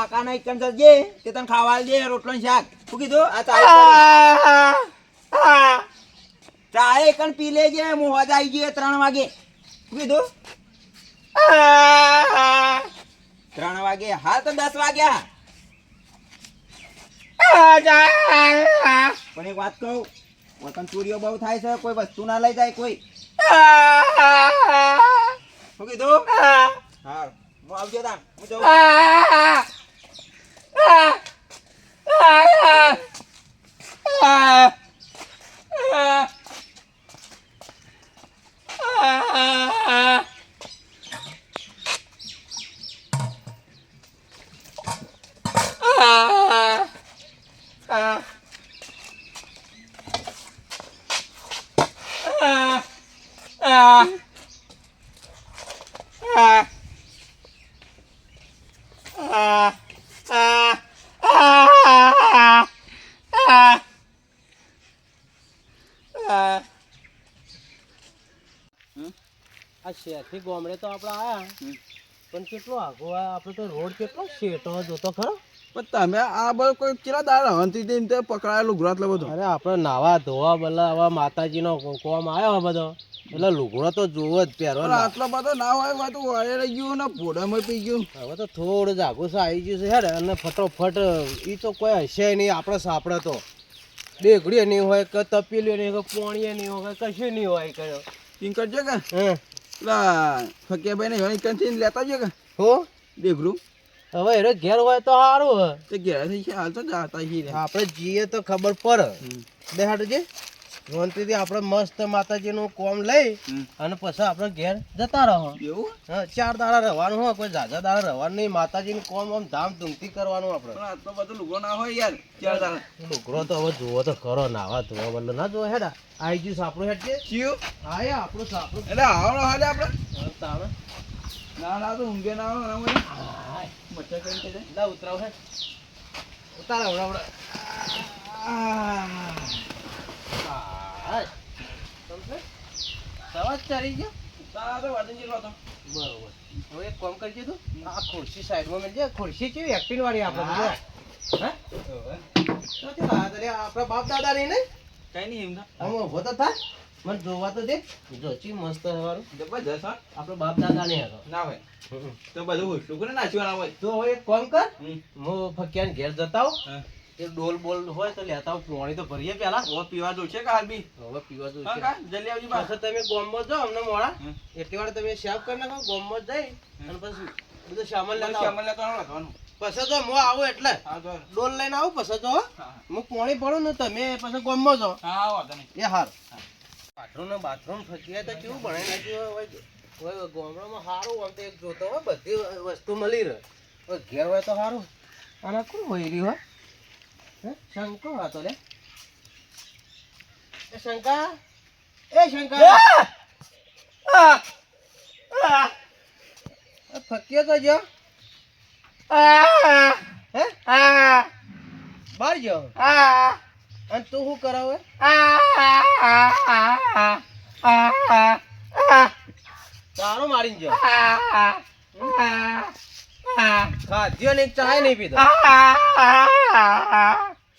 કાકા ના એકન જે તે તને ખાવા દે રોટલો ને શાક શું કીધું આ ચા એકન પી લેજે મોહજ આવી ગયો 3 વાગે શું કીધું 3 વાગે હા તો 10 વાગ્યા પણ એક વાત કહું વતન ચોરીઓ બહુ થાય છે કોઈ વસ્તુ ના લઈ જાય કોઈ શું કીધું હા હું આવજો તાન હું જઉં આ શહેરથી ગામડે તો આપણે આયા પણ કેટલો આગો આપણે તો રોડ કેટલો શેટો જોતો ખરો પણ તમે આ બધું કોઈ કેટલા દાડા હંતી દઈને તે પકડાયેલું ગુજરાત લે બધું અરે આપણે નાવા ધોવા બલા આવા માતાજીનો કોમ આવ્યો બધો એટલે લુગડો તો જોવો જ પહેરો આટલો બધો ના હોય બધું વાળે રહી ગયું ને ભોડામાં પી ગયું હવે તો થોડું જાગુસ આવી ગયું છે હેડ અને ફટોફટ એ તો કોઈ હશે નહીં આપણે સાપડે તો ડેગડીએ નહીં હોય કે તપેલીઓ નહીં હોય પોણીએ નહીં હોય કશું નહીં હોય કર્યો પિંકર છે કે હા પેલા ફકીયાભાઈ ને જોઈ કંથી લેતા છે કે હો દેખરું હવે એનો ઘેર હોય તો સારું હે તે ઘેર થઈ છે હાલ તો જાતા છીએ આપણે જઈએ તો ખબર પડે દેખાડજે શાંતિથી આપણે મસ્ત માતાજીનું કોમ લઈ અને પછી આપણે ઘેર જતા રહો એવું હા 4 દાડા રહેવાનું હોય કોઈ ઝાઝા દાડા રહેવાનું નહીં માતાજીનું કોમ આમ ધામધૂમથી કરવાનું આપણે પણ આટલો બધો લુગડો ના હોય યાર 4 દાડા લુગડો તો હવે જુઓ તો ખરો નાવા ધોવા બદલે ના જોવા હેડા આઈ ગયું સાપડું હેડ છે ચિયું આયા આપણું સાપડું એટલે આવડો હાલે આપણે તાવે ના ના તો ઊંઘે ના આવે ના હોય મચ્છર કરી દે લા ઉતરાવ હે ઉતારા હમણાં સવાજ ચડી ગયો તારા તો વાદન જેલો હતો બરોબર હવે એક કામ કરજે તું આ ખુરશી સાઈડમાં મેલજે ખુરશી કેવી એક્ટિંગ વાળી આપણે હે તો તે આપણા બાપ દાદા નહીં ને કઈ નહીં એમ આમ ઉભો તો થાય મને જોવા તો દે જોચી મસ્ત હવારું જબરજસ્ત હા આપણો બાપ દાદા નહીં હતો ના હોય તો બધું હોશું કરે નાચવાના હોય તો હવે એક કામ કર હું ફકિયાને ઘેર જતા આવું હા એ ડોલ બોલ હોય તો લેતા આવું પાણી તો ભરીએ પેલા ઓ પીવા જો છે કે હાલ બી હવે પીવા દઉં હા કા જલ્દી આવજી બા પાછો તમે ગોમમાં જાઓ અમને મોડા એટલી વાર તમે શેવ કરી નાખો ગોમમાં જઈ અને પછી બધું સામાન લેતા આવો. સામાન લેતા આવવાનું પછી તો હું આવું એટલે હા તો ડોલ લઈને આવું પછી તો હા હું પાણી પડું ને તમે પછી ગોમમાં જાઓ હા વાંધો નહીં એ હાર બાથરૂમ ફકીયા તો કેવું બનાવી નાખ્યું હોય ગામડામાં સારું આમ તો એક જોતો હોય બધી વસ્તુ મળી રહે હવે ઘેર હોય તો સારું આના કોણ હોય રહ્યું હોય હે શંકો હતો લે એ શંકા ફકીયો તો જો હે બહાર જાઓ અને તું શું કરાવે તારો મારીને જો ખાધ્યો ને ચાય નહીં પીધો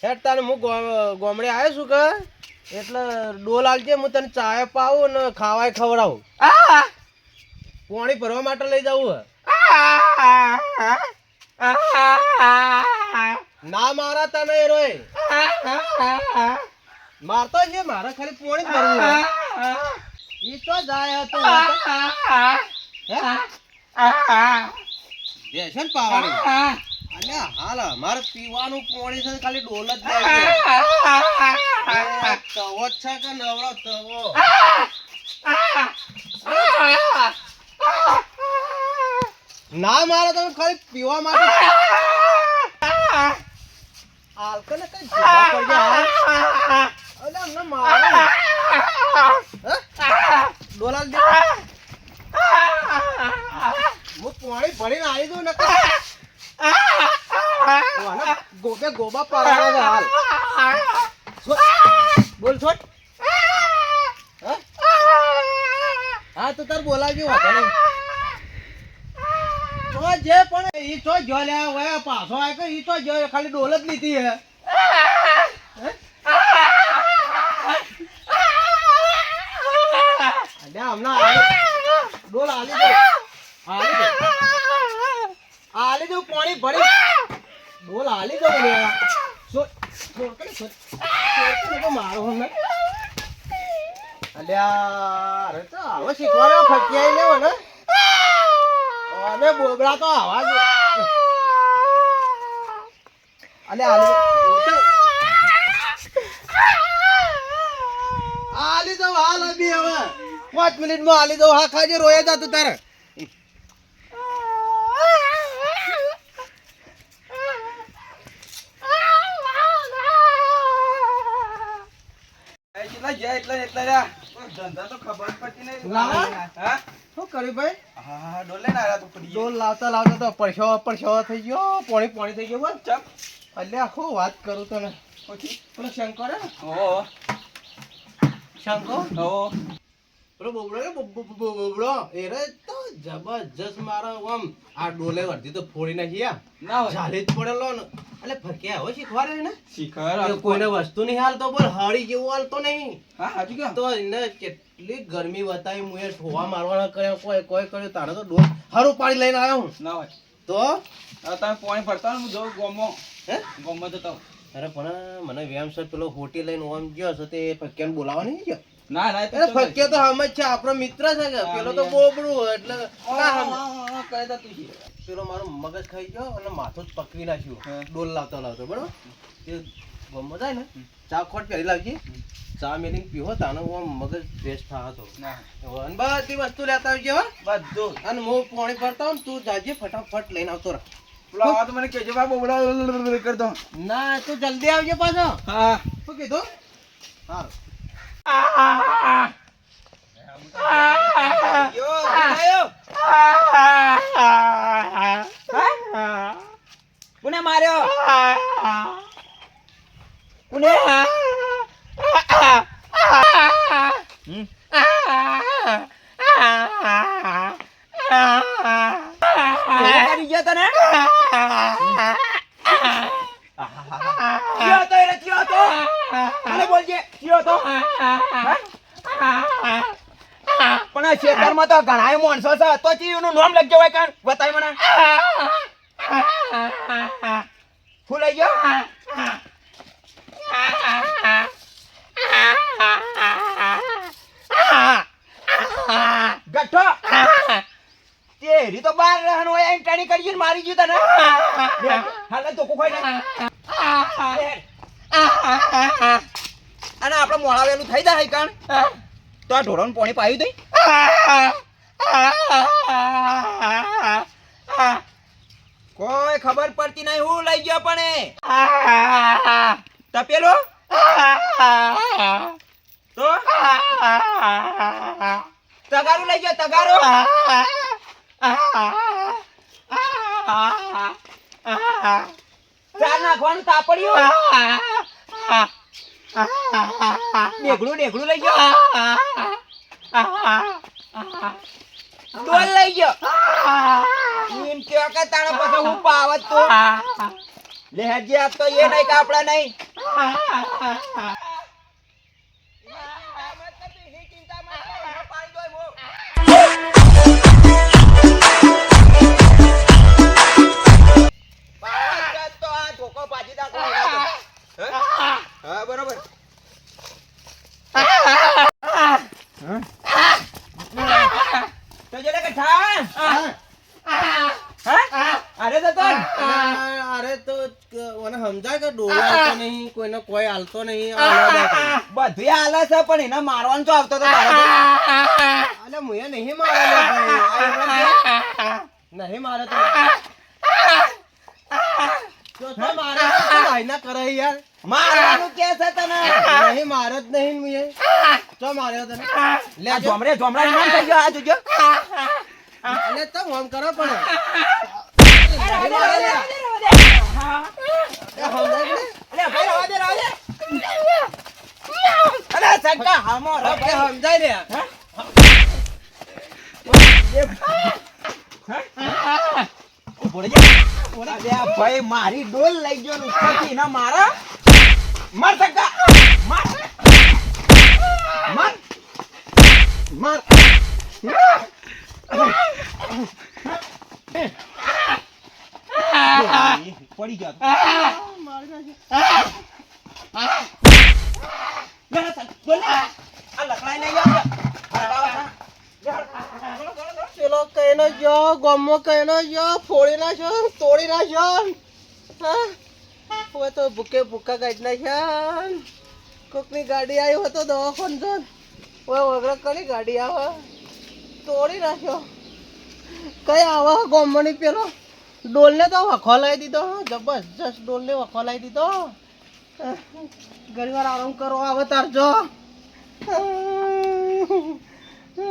હેડ તારે હું ગોમડે આવ્યો છું કે એટલે ડોલ આલજે હું તને ચાય પાવું ને ખાવાય ખવડાવું પાણી ભરવા માટે લઈ જવું ના મારા તને એ રોય મારતો છે મારે ખાલી પાણી ભરવું ઈ તો જાય હતો બેસન પાવાની અને હાલ અમારે પીવાનું પાણી છે ખાલી ડોલ જ જાય તવો છે કે નવરો તવો ના મારે તમે ખાલી પીવા માટે આલકે ને કઈ જીવા પડી જાય અલે અમને મારે ડોલાલ દે હું પાણી ભરીને આવી દઉં ને ગોબે ગોબા પરાડા હાલ બોલ છોડ હા તો તાર બોલાવજો વાતો નહીં તો હવે જે પણ ઈ તો જો લે હવે પાછો આય કે ઈ તો જો ખાલી ડોલ જ લીધી હે અલ્યા હમણાં ડોલ આલી દે આલી દઉં પાણી ભરી ડોલ આલી દઉં લે મારો હમને અલ્યા અરે તો આવો શીખવાનો ફટિયાઈ લેવો ને અમે બોબડા તો આવા જ અલ્યા આલી દો હાલ અભી હવે 5 મિનિટમાં આલી દો હા ખાજે રોયા જાતું તારે એટલા રહ્યા ધંધા તો ખબર પડતી નહીં. હા શું કર્યું ભાઈ હા ડોલ લઈને આવ્યા તું પડી ડોલ લાવતા લાવતા તો પરસેવો થઈ ગયો પાણી થઈ ગયો બોલ ચમ અલ્યા આખો વાત કરું તને પછી પેલો શંકર હે ને ઓ શંકર ઓ પેલો બોબડો ને બોબડો એ રે તો જબરજસ્ત મારો આમ આ ડોલે વર્ધી તો ફોડી નાખી આ ના હોય ચાલી જ પડેલો ને એટલે ફરક્યા હવે શીખવાડે ને શિખર એ કોઈને વસ્તુ નહીં હાલતો બોલ હળી જેવું હાલતો નહીં હા હાજુ કેમ તો એને કેટલી ગરમી બતાવી હું એ ઠોવા મારવાના કર્યા કોઈ કર્યું તારે તો ડોલ હારું પાણી લઈને આવ્યો હું ના હોય તો હવે તમે પાણી ભરતા હોય ને હું જાઉં ગોમો હે જતો હોઉં. અરે પણ મને વ્યાયામ સર પેલો હોટી લઈને ઓમ ગયો છે તે ફક્યાને બોલાવા નહીં ગયો ના ના અરે ફક્યો તો હમ જ છે આપણો મિત્ર છે કે પેલો તો બોબડું એટલે કા હમ કહી દે તું પેલો મારું મગજ ખાઈ ગયો અને માથું જ પકવી નાખ્યું ડોલ લાવતો બરોબર એ ગમો જાય ને ચા ખોટ પહેરી લાવજી ચા મેલીને પીવો તાનો આમ મગજ ફ્રેશ થા હતો ના અને બધી વસ્તુ લેતા આવજે હો બધું અને હું પાણી ભરતા હોઉં ને તું જાજે ફટાફટ લઈને આવતો રહ પેલો આવા તો મને કહેજો બા બોબડા કરી દો ના તું જલ્દી આવજે પાછો હા શું કીધું સારું યો આયો કોને માર્યો કોને કરી ગયો તને કયો તો એને કયો તો મને બોલજે કયો તો પણ આ ખેતરમાં તો ઘણાય માણસો છે તો ચીનું નામ લખજો હોય કાન બતાય મને શું લઈ ગયો ગઠ્ઠો તેરી તો બાર રહેવાનો હોય એન્ટાણી કરીને મારી ગયું તને હાલ તો કોઈ ના અને આપણે મોળાવેલું થઈ જાય કાન તો આ ઢોળાનું પાણી પાયું દઈ કોઈ ખબર પડતી નહીં હું લઈ ગયો પણ એ તપેલો તો તગારું લઈ ગયો તગારો ચાર નાખવાનું તાપડ્યું ડેગડું લઈ ગયો ડોલ લઈ ગયો એમ કેવા કે તાણે પછી હું પાવત તો લે હજી આપ તો એ નહીં કાપડા નહીં હા બરોબર તો જલે કે થા અરે તો અરે તો મને સમજાય કે ડોલા આવતો નહીં કોઈને કોઈ હાલતો નહીં બધી હાલે છે પણ એને મારવાનું તો આવતો તો અલે મુએ નહીં મારેલો નહીં મારે તો મારે ના કરે યાર મારવાનું કે છે તને નહીં મારે જ નહીં મુએ તો માર્યો તને લે જોમરા નામ થઈ ગયો આ જોજો અલે તો હોમ કરો પણ અરે સંકા હામો આપણે સમજાય રે અલ્યા ભાઈ મારી ડોલ લઈ ગયો ને ઉપરથી એના મારા માર સકા માર માર માર પડી ગયો આ લકડાઈ નહીં પેલો કઈનો જો ગોમો કઈનો જો ફોડી નાખ્યો તોડી નાખ્યો હા હવે તો ભૂકે ભૂકા કાઢી નાખ્યા કોકની ગાડી આવી હોય તો દવાખાન જો હવે વગર કરી ગાડી આવે તોડી નાખ્યો કઈ આવા ગોમની પેલો ડોલને તો વખો લાવી દીધો જબરજસ્ત ડોલને વખો લાવી દીધો ઘણી વાર આરામ કરો આવે તાર જો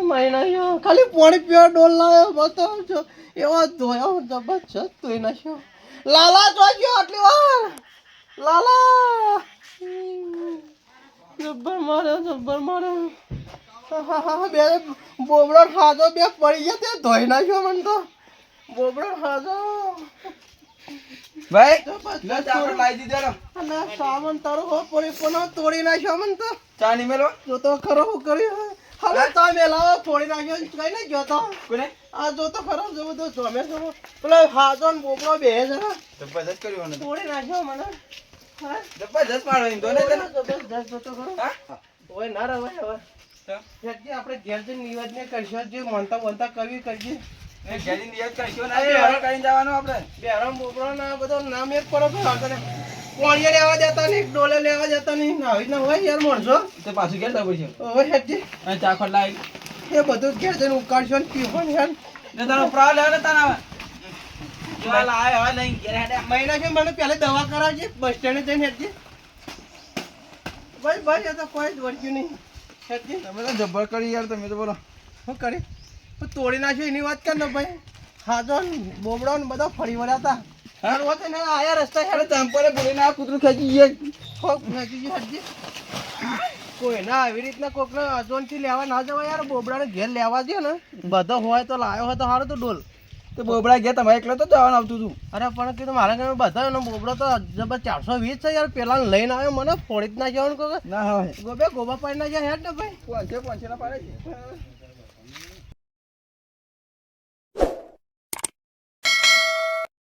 મહિના ખાલી પાણી પીવા ડોલ લાવ્યો બતો જો એવો ધોયો જબરજસ્ત ધોઈ નાખ્યો લાલા જોજો આટલી વાર લાલા જબ્બર માર્યો બે બોબડો ખાધો બે પડી ગયા તે ધોઈ નાખ્યો મને તો બોબડો ખાધો ભાઈ લે ચાપડ લાવી દીધો રો. અને સામાન તારો હો પડી પણ તોડી નાખ્યો મને તો ચા ની મેલો જો તો ખરો હું કર્યું હવે તો મેલાવો ફોડી નાખ્યો કઈ નહીં જોતો કોને આ જો તો ખરો જો તો જોમે છો પેલો હાજો ને બોબડો બે જરા જબરજસ્ત કર્યું મને તોડી નાખ્યો મને હા જબરજસ્ત મારો એમ તો ને તને જબરજસ્ત જોતો ખરો હા ઓય ના રે હવે તો ફેરજી આપણે ઘેર જઈને નિવેદન કરશું જે મનતા કરવી કરજી એ ગેરી નિયત કરશો ને બેરો કરીને જવાનું આપણે બેરામ બોબડો ના બધો નામ એક પડો આપણે કોણીએ લેવા જતા નહીં ડોલે લેવા જતા નહીં આવી ના હોય યાર મળશો તે પાછું ઘેર જવું છે ઓય હેજી અને ચા ખોટ લાવી એ બધું ઘેર જઈને ઉકાળશો ને પીવો ને યાર ને તારો પ્રાવ લેવા ને તાના જો લાય હવે લઈને ઘેર હેડે મહિના છે મને પહેલે દવા કરાવજે બસ સ્ટેન્ડે જઈને હેડજે ભાઈ એ તો કોઈ જ વર્ક્યું નહીં હેડજે તમે તો જબ્બર કરી યાર તમે તો બોલો શું કરી તો તોડી નાખ્યો એની વાત કર ને ભાઈ હાજો ને બોબડો ને બધા ફરી વળ્યા હતા હા રોજ ને આયા રસ્તા અરે ચંપલે બોલીને આ કૂતરું ખેંચી ગયા ખોક નાખી હેડજે કોઈ ના આવી રીતના કોકને અજોનથી લેવા ના જવાય યાર બોબડાને ઘેર લેવા દે ને બધો હોય તો લાવ્યો હોય તો સારું તો ડોલ તો બોબડા ગયા તમારે એકલો તો જવાનું આવતું હતું અરે પણ કીધું મારા ઘરે બધા એનો બોબડો તો જબર 420 છે યાર પેલા લઈને આવ્યો મને ફોડી જ નાખ્યો ને કોક ના હવે ગોબા પાડી નાખ્યા હેડ ને ભાઈ પહોંચે ના પાડે છે